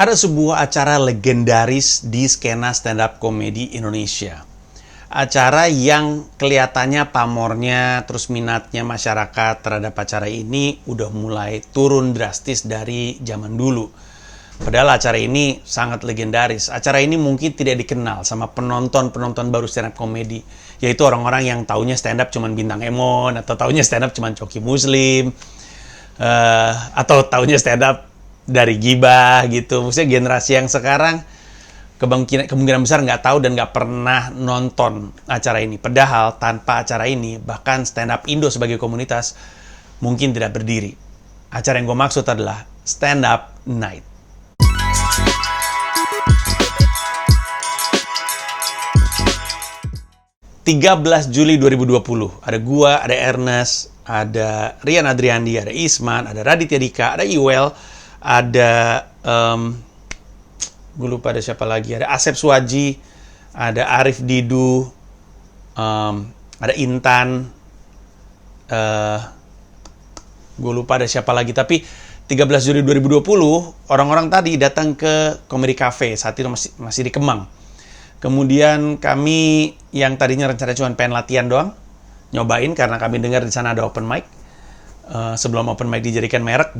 Ada sebuah acara legendaris di skena stand-up komedi Indonesia. Acara yang kelihatannya pamornya, terus minatnya masyarakat terhadap acara ini udah mulai turun drastis dari zaman dulu. Padahal acara ini sangat legendaris. Acara ini mungkin tidak dikenal sama penonton-penonton baru stand-up komedi. Yaitu orang-orang yang taunya stand-up cuman Bintang Emon, atau taunya stand-up cuman Coki Muslim, atau taunya stand-up dari Gibah gitu. Maksudnya generasi yang sekarang kemungkinan besar nggak tahu dan nggak pernah nonton acara ini. Padahal tanpa acara ini, bahkan stand-up Indo sebagai komunitas mungkin tidak berdiri. Acara yang gue maksud adalah Stand Up Night. Juli 2020, ada gua, ada Ernest, ada Rian Adriandi, ada Isman, ada Raditya Dika, ada Iwel, ada gue lupa ada siapa lagi, ada Asep Suwaji, ada Arif Didu, ada Intan, gue lupa ada siapa lagi. Tapi 13 Juli 2020 orang-orang tadi datang ke Comedy Cafe, saat itu masih di Kemang. Kemudian kami yang tadinya rencana cuma pengen latihan doang, nyobain karena kami dengar di sana ada open mic. Sebelum open mic dijadikan merek,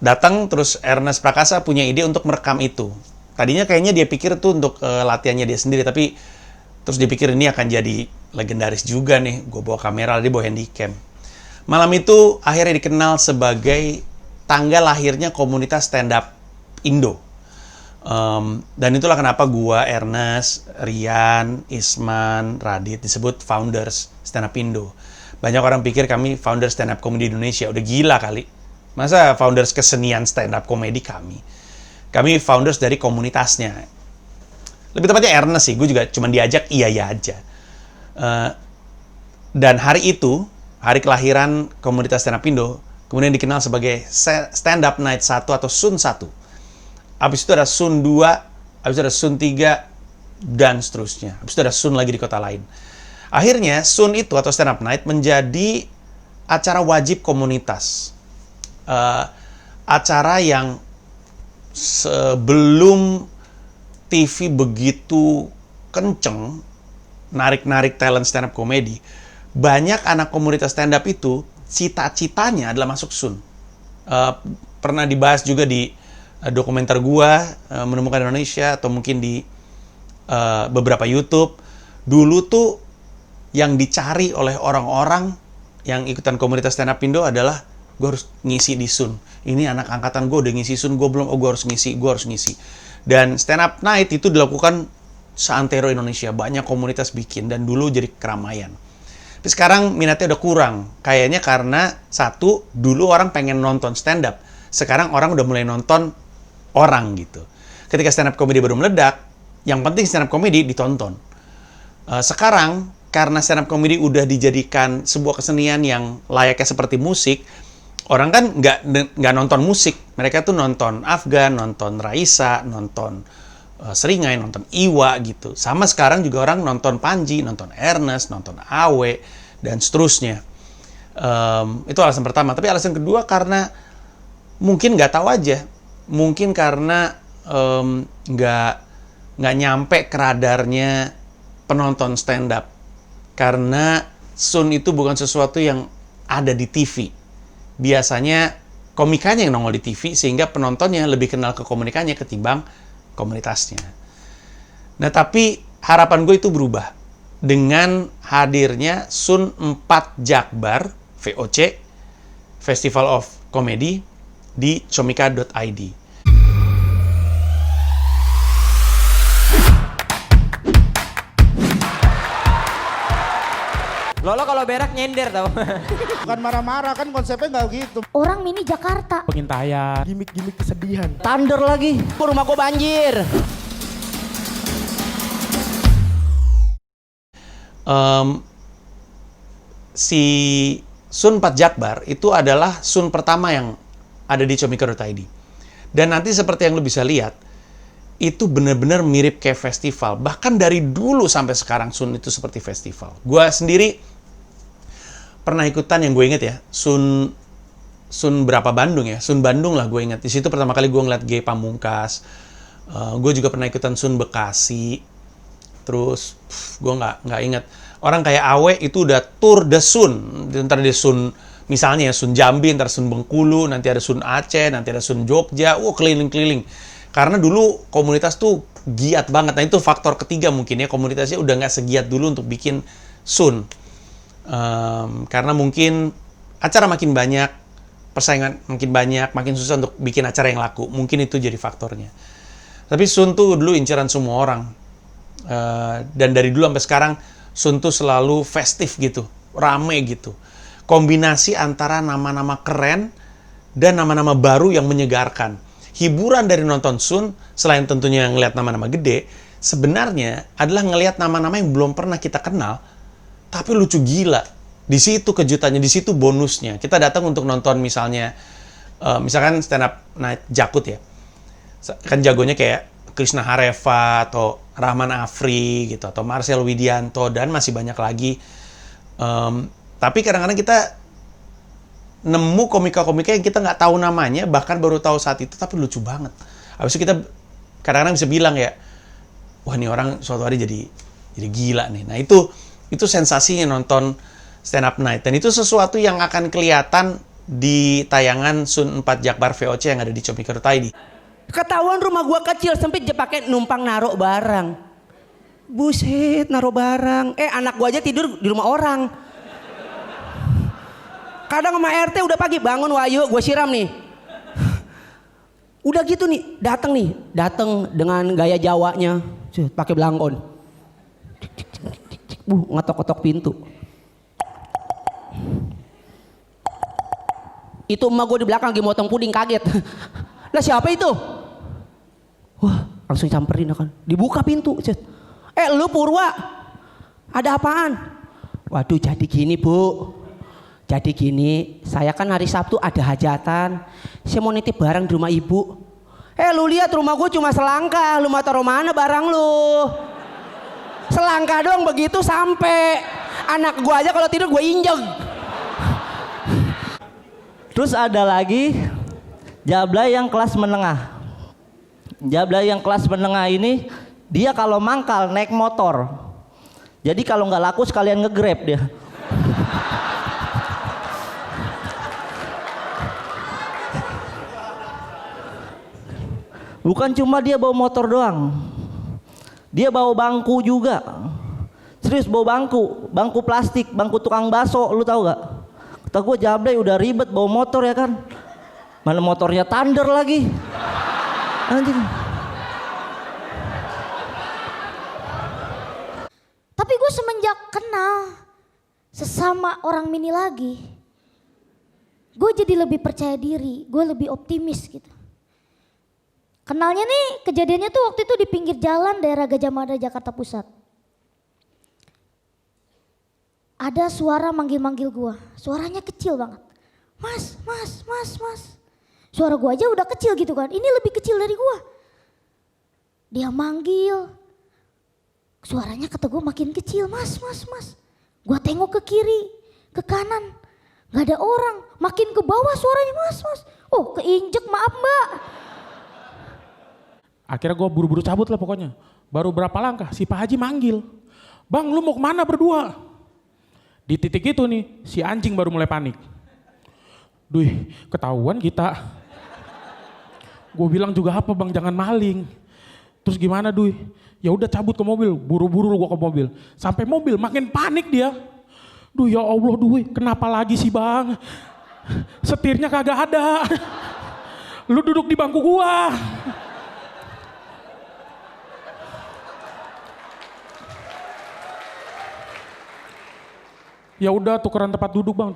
datang terus Ernest Prakasa punya ide untuk merekam itu. Tadinya kayaknya dia pikir tuh untuk latihannya dia sendiri, tapi terus dia pikir ini akan jadi legendaris juga nih. Gue bawa kamera, dia bawa handycam. Malam itu akhirnya dikenal sebagai tanggal lahirnya komunitas stand up Indo. Dan itulah kenapa gua, Ernest, Rian, Isman, Radit disebut founders stand up Indo. Banyak orang pikir kami founders stand up comedy Indonesia. Udah gila kali. Masa founders kesenian stand up comedy kami? Kami founders dari komunitasnya. Lebih tepatnya Ernest sih, gue juga cuma diajak iya aja. Dan hari itu, hari kelahiran komunitas stand up Indo, kemudian dikenal sebagai Stand Up Night 1 atau Sun 1. Habis itu ada Sun 2, habis itu ada Sun 3, dan seterusnya. Habis itu ada Sun lagi di kota lain. Akhirnya, Sun itu atau Stand Up Night menjadi acara wajib komunitas. Acara yang sebelum TV begitu kenceng, narik-narik talent stand up comedy, banyak anak komunitas stand up itu, cita-citanya adalah masuk Sun. Pernah dibahas juga di dokumenter gua, Menemukan Indonesia, atau mungkin di beberapa YouTube. Dulu tuh yang dicari oleh orang-orang yang ikutan komunitas stand up Indo adalah gue harus ngisi di Sun. Ini anak angkatan gue udah ngisi Sun, gue belum, gue harus ngisi. Dan stand up night itu dilakukan seantero Indonesia, banyak komunitas bikin, dan dulu jadi keramaian. Tapi sekarang minatnya udah kurang, kayaknya karena satu, dulu orang pengen nonton stand up, sekarang orang udah mulai nonton orang gitu. Ketika stand up comedy baru meledak, yang penting stand up comedy ditonton. Sekarang karena stand up comedy udah dijadikan sebuah kesenian yang layaknya seperti musik, orang kan nggak nonton musik, mereka tuh nonton Afgan, nonton Raisa, nonton Seringai, nonton Iwa gitu. Sama sekarang juga orang nonton Panji, nonton Ernest, nonton Awe, dan seterusnya. Itu alasan pertama. Tapi alasan kedua karena mungkin nggak tahu aja. Mungkin karena nggak nyampe ke radarnya penonton stand up. Karena Sun itu bukan sesuatu yang ada di TV. Biasanya komikanya yang nongol di TV, sehingga penontonnya lebih kenal ke komikanya ketimbang komunitasnya. Nah, tapi harapan gue itu berubah. Dengan hadirnya Sun 4 Jakbar, VOC, Festival of Comedy, di comika.id. Lolo kalau berak nyender tau. Bukan marah-marah, kan konsepnya nggak gitu. Orang mini Jakarta. Pengintaian, gimmick-gimmick kesedihan. Thunder lagi. Rumah gua banjir. Si Sun 4 Jakbar itu adalah Sun pertama yang ada di comika.id. Dan nanti seperti yang lo bisa lihat, itu benar-benar mirip kayak festival. Bahkan dari dulu sampai sekarang Sun itu seperti festival. Gue sendiri pernah ikutan, yang gue inget ya, Sun Sun berapa Bandung ya? Sun Bandung lah gue ingat. Di situ pertama kali gue ngeliat G Pamungkas. Gue juga pernah ikutan Sun Bekasi. Terus gue nggak ingat. Orang kayak Awe itu udah tour de Sun. Ntar dia Sun, misalnya ya Sun Jambi, ntar Sun Bengkulu, nanti ada Sun Aceh, nanti ada Sun Jogja. Keliling-keliling. Karena dulu komunitas tuh giat banget. Nah itu faktor ketiga mungkin ya. Komunitasnya udah nggak segiat dulu untuk bikin Sun. Karena mungkin acara makin banyak, persaingan makin banyak, makin susah untuk bikin acara yang laku. Mungkin itu jadi faktornya. Tapi Sun tuh dulu incaran semua orang. Dan dari dulu sampai sekarang, Sun tuh selalu festif gitu, rame gitu. Kombinasi antara nama-nama keren dan nama-nama baru yang menyegarkan. Hiburan dari nonton Sun, selain tentunya ngelihat nama-nama gede, sebenarnya adalah ngelihat nama-nama yang belum pernah kita kenal, tapi lucu gila. Di situ kejutannya, di situ bonusnya. Kita datang untuk nonton misalnya, misalkan stand up night Jakut ya. Kan jagonya kayak Krishna Hareva atau Rahman Afri gitu, atau Marcel Widianto, dan masih banyak lagi. Tapi kadang-kadang kita nemu komika-komika yang kita nggak tahu namanya, bahkan baru tahu saat itu, tapi lucu banget. Habis itu kita kadang-kadang bisa bilang ya, wah ini orang suatu hari jadi gila nih. Nah itu sensasinya nonton stand up night. Dan itu sesuatu yang akan kelihatan di tayangan Sun 4 Jakbar VOC yang ada di Comika ID. Ketahuan rumah gua kecil sempit dia pakai numpang naruh barang. Buset, naruh barang. Anak gua aja tidur di rumah orang. Kadang sama RT udah pagi bangun, Wahyu, gua siram nih. Udah gitu nih, datang dengan gaya Jawanya, pakai belangkon. Ngetok-ngetok pintu. Itu emak gue di belakang lagi motong puding, kaget. Lah siapa itu? Wah, langsung samperin kan. Dibuka pintu. Lu Purwa, ada apaan? Waduh, jadi gini Bu. Jadi gini, saya kan hari Sabtu ada hajatan. Saya mau nitip barang di rumah ibu. Lu lihat rumah gue cuma selangkah. Lu mau taruh mana barang lu? Selangkah dong, begitu sampai. Anak gue aja kalau tidur gue injek. Terus ada lagi Jablay yang kelas menengah. Jablay yang kelas menengah ini dia kalau mangkal naik motor. Jadi kalau nggak laku sekalian nge-grab dia. Bukan cuma dia bawa motor doang, dia bawa bangku juga. Serius bawa bangku plastik, bangku tukang bakso, lu tahu gak? Kata gue Jablay udah ribet bawa motor ya kan, mana motornya Thunder lagi, anjing. Tapi gue semenjak kenal sesama orang mini lagi, gue jadi lebih percaya diri, gue lebih optimis gitu. Kenalnya nih, kejadiannya tuh waktu itu di pinggir jalan daerah Gajah Mada, Jakarta Pusat. Ada suara manggil-manggil gue, suaranya kecil banget. Mas. Suara gue aja udah kecil gitu kan, ini lebih kecil dari gue. Dia manggil, suaranya kata gue makin kecil, mas. Gue tengok ke kiri, ke kanan, gak ada orang. Makin ke bawah suaranya, mas. Oh, keinjek, maaf mbak. Akhirnya gue buru-buru cabut lah pokoknya. Baru berapa langkah si Pak Haji manggil. Bang, lu mau kemana berdua? Di titik itu nih si anjing baru mulai panik. Duh, ketahuan kita. Gue bilang juga apa bang, jangan maling. Terus gimana Duh? Ya udah cabut ke mobil, buru-buru gue ke mobil. Sampai mobil makin panik dia. Duh ya Allah Duh, kenapa lagi sih bang? Setirnya kagak ada. Lu duduk di bangku gua. Ya udah tukeran tempat duduk bang,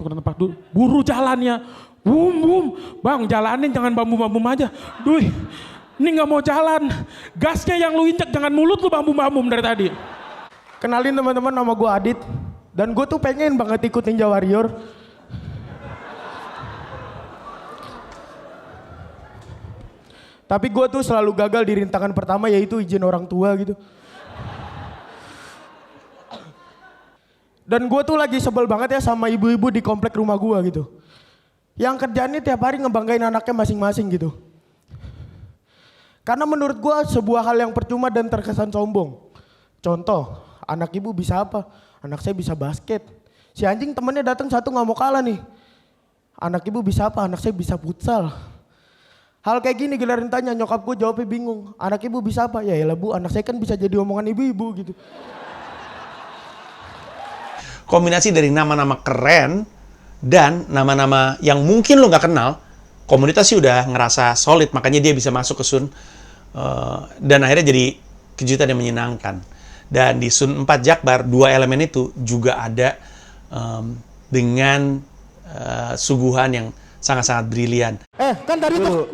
buru jalannya, bum, bang jalanin jangan bambu aja, duh, ini nggak mau jalan, gasnya yang lu injek jangan mulut lu bambu dari tadi. Kenalin teman-teman, nama gue Adit dan gue tuh pengen banget ikut Ninja Warrior. Tapi gue tuh selalu gagal di rintangan pertama, yaitu izin orang tua gitu. Dan gue tuh lagi sebel banget ya sama ibu-ibu di komplek rumah gue gitu. yang kerjaannya tiap hari ngebanggain anaknya masing-masing gitu. Karena menurut gue sebuah hal yang percuma dan terkesan sombong. Contoh, anak ibu bisa apa? Anak saya bisa basket. Si anjing temennya datang satu nggak mau kalah nih. Anak ibu bisa apa? Anak saya bisa futsal. Hal kayak gini giliran tanya, nyokap gue jawabnya bingung. Anak ibu bisa apa? Ya elah bu, anak saya kan bisa jadi omongan ibu-ibu gitu. Kombinasi dari nama-nama keren dan nama-nama yang mungkin lo nggak kenal, komunitas sih udah ngerasa solid, makanya dia bisa masuk ke Sun. Dan akhirnya jadi kejutan yang menyenangkan. Dan di Sun 4 Jakbar, dua elemen itu juga ada dengan suguhan yang sangat-sangat brilian. Kan tadi lu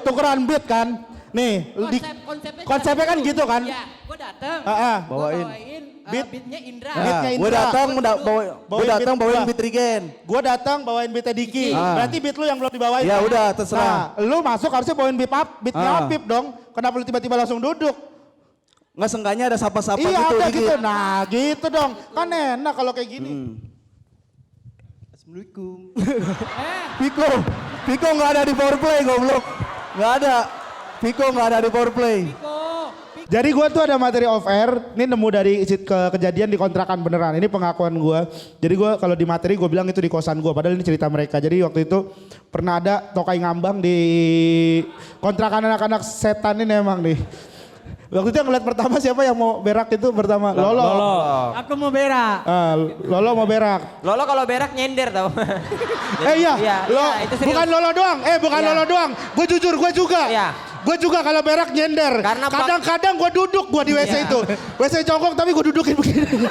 tukeran beat kan? Nih, konsepnya kan gitu kan? Ya, gue datang. Bawain beatnya Indra. beatnya Indra. Gue datang bawain beat Regen. Gue datang bawain beatnya Diki. Berarti beat lu yang belum dibawain. Ya kan? udah, terserah. Nah, lu masuk harusnya bawain beatnya Apip dong. Kenapa lu tiba-tiba langsung duduk? Nggak seenggaknya ada sapa-sapa Iya gitu. ada dikit. gitu. Nah gitu dong. Kan enak kalau kayak gini. Assalamualaikum. Piko nggak ada di powerplay goblok. Nggak ada. Piko nggak ada di powerplay. Jadi gue tuh ada materi off air, ini nemu dari kejadian di kontrakan beneran, ini pengakuan gue. Jadi gue kalau di materi gue bilang itu di kosan gue, padahal ini cerita mereka. Jadi waktu itu pernah ada tokai ngambang di kontrakan anak-anak setan ini emang nih. Waktu itu yang ngeliat pertama siapa yang mau berak itu pertama? Lolo. Aku mau berak. Lolo mau berak. Lolo kalau berak nyender tau. Iya, itu serius. bukan Lolo doang, bukan Iya. Lolo doang. Gue jujur, gue juga. Iya. Gue juga kalau berak nyender. Karena Kadang-kadang gue duduk gue di WC itu. WC jongkok tapi gue dudukin begini.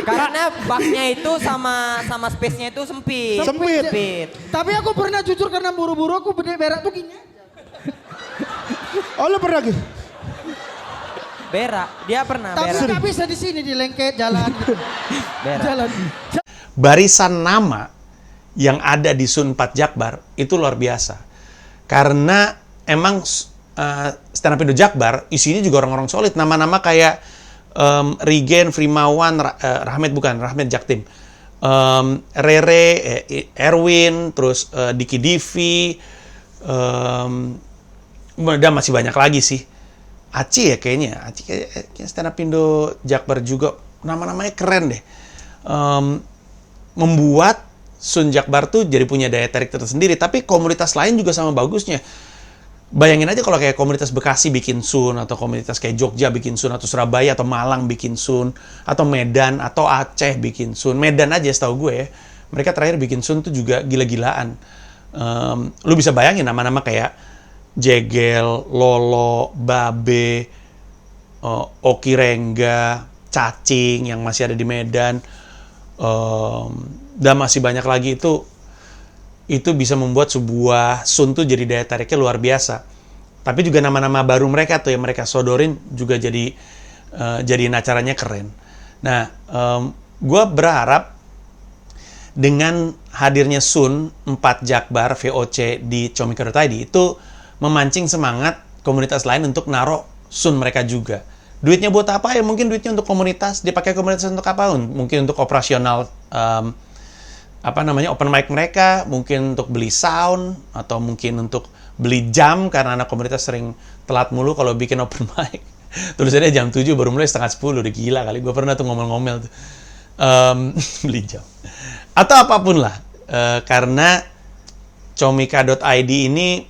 Karena baknya itu sama space-nya itu sempit. Sempit. Tapi aku pernah jujur karena buru-buru aku berak tuh gini. Oh lu pernah gitu? Berak, dia pernah Tapi berak. nggak bisa di sini di lengket jalan. Berak. Jalan. Barisan nama yang ada di Sun 4 Jakbar itu luar biasa. Karena emang stand up Indo Jakbar isinya juga orang-orang solid. Nama-nama kayak Regen, Frimawan, Rahmat Jaktim. Rere, Erwin, terus Diki Divi. Dan masih banyak lagi sih. Aci ya kayaknya. Aci kayaknya stand up Indo Jakbar juga. Nama-namanya keren deh. Membuat Sun Jakbar tuh jadi punya daya tarik tersendiri. Tapi komunitas lain juga sama bagusnya. Bayangin aja kalau kayak komunitas Bekasi bikin Sun, atau komunitas kayak Jogja bikin Sun, atau Surabaya atau Malang bikin Sun, atau Medan atau Aceh bikin Sun. Medan aja setahu gue ya. Mereka terakhir bikin Sun tuh juga gila-gilaan. Lu bisa bayangin nama-nama kayak Jegel, Lolo, Babe, Oki Rengga, Cacing yang masih ada di Medan, dan masih banyak lagi. Itu bisa membuat sebuah Sun tuh jadi daya tariknya luar biasa. Tapi juga nama-nama baru mereka tuh yang mereka sodorin juga jadiin acaranya keren. Nah, gue berharap dengan hadirnya Sun 4 Jakbar VOC di Comikado tadi itu memancing semangat komunitas lain untuk naruh Sun mereka juga. Duitnya buat apa ya? Mungkin duitnya untuk komunitas. Dipakai komunitas untuk apa? Mungkin untuk operasional open mic mereka, mungkin untuk beli sound, atau mungkin untuk beli jam karena anak komunitas sering telat mulu kalau bikin open mic. Tulisannya jam 7 baru mulai setengah 10, udah gila kali. Gue pernah tuh ngomel-ngomel tuh. Beli jam. Atau apapun lah. Karena Comika.id ini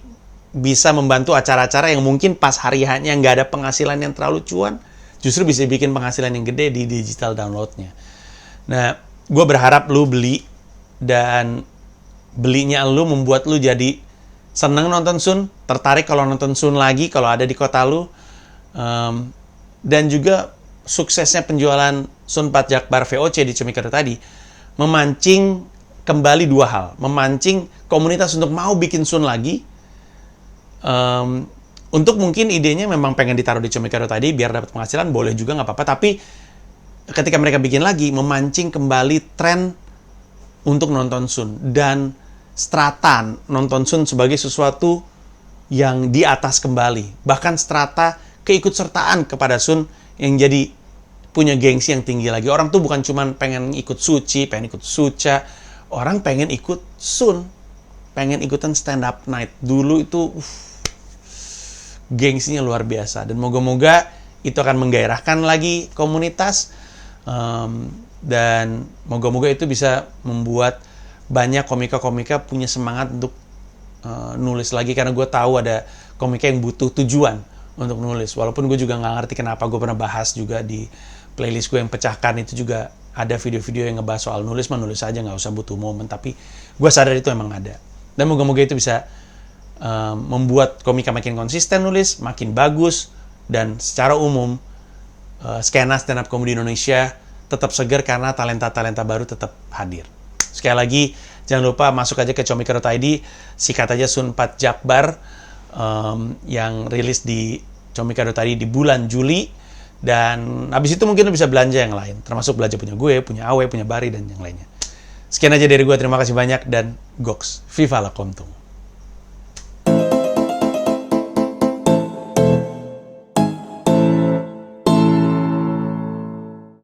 bisa membantu acara-acara yang mungkin pas hari hanya nggak ada penghasilan yang terlalu cuan, justru bisa bikin penghasilan yang gede di digital downloadnya. Nah, gue berharap lu beli, dan belinya lu membuat lu jadi seneng nonton Sun, tertarik kalau nonton Sun lagi kalau ada di kota lu, dan juga suksesnya penjualan Sun 4 Jakbar VOC di Comikado tadi memancing kembali dua hal, memancing komunitas untuk mau bikin Sun lagi. Untuk mungkin idenya memang pengen ditaruh di Comikado tadi biar dapat penghasilan, boleh juga nggak apa-apa. Tapi ketika mereka bikin lagi, memancing kembali tren untuk nonton Sun dan strata nonton Sun sebagai sesuatu yang di atas kembali. Bahkan strata keikutsertaan kepada Sun yang jadi punya gengsi yang tinggi lagi. Orang tuh bukan cuma pengen ikut Suci, pengen ikut Suca, orang pengen ikut Sun. pengen ikutan stand up night. Dulu itu gengsinya luar biasa, dan moga-moga itu akan menggairahkan lagi komunitas, dan moga-moga itu bisa membuat banyak komika-komika punya semangat untuk nulis lagi, karena gue tahu ada komika yang butuh tujuan untuk nulis. Walaupun gue juga nggak ngerti kenapa, gue pernah bahas juga di playlist gue yang pecahkan itu juga ada video-video yang ngebahas soal nulis aja, nggak usah butuh momen, tapi gue sadar itu emang ada. Dan moga-moga itu bisa membuat komika makin konsisten nulis, makin bagus, dan secara umum skena stand up comedy Indonesia tetap segar karena talenta-talenta baru tetap hadir. Sekali lagi, jangan lupa masuk aja ke comika.id, sikat aja Sun 4 Jakbar yang rilis di comika.id di bulan Juli, dan habis itu mungkin lo bisa belanja yang lain, termasuk belanja punya gue, punya Awe, punya Bari, dan yang lainnya. Sekian aja dari gue, terima kasih banyak, dan Goks, Viva la Kontung.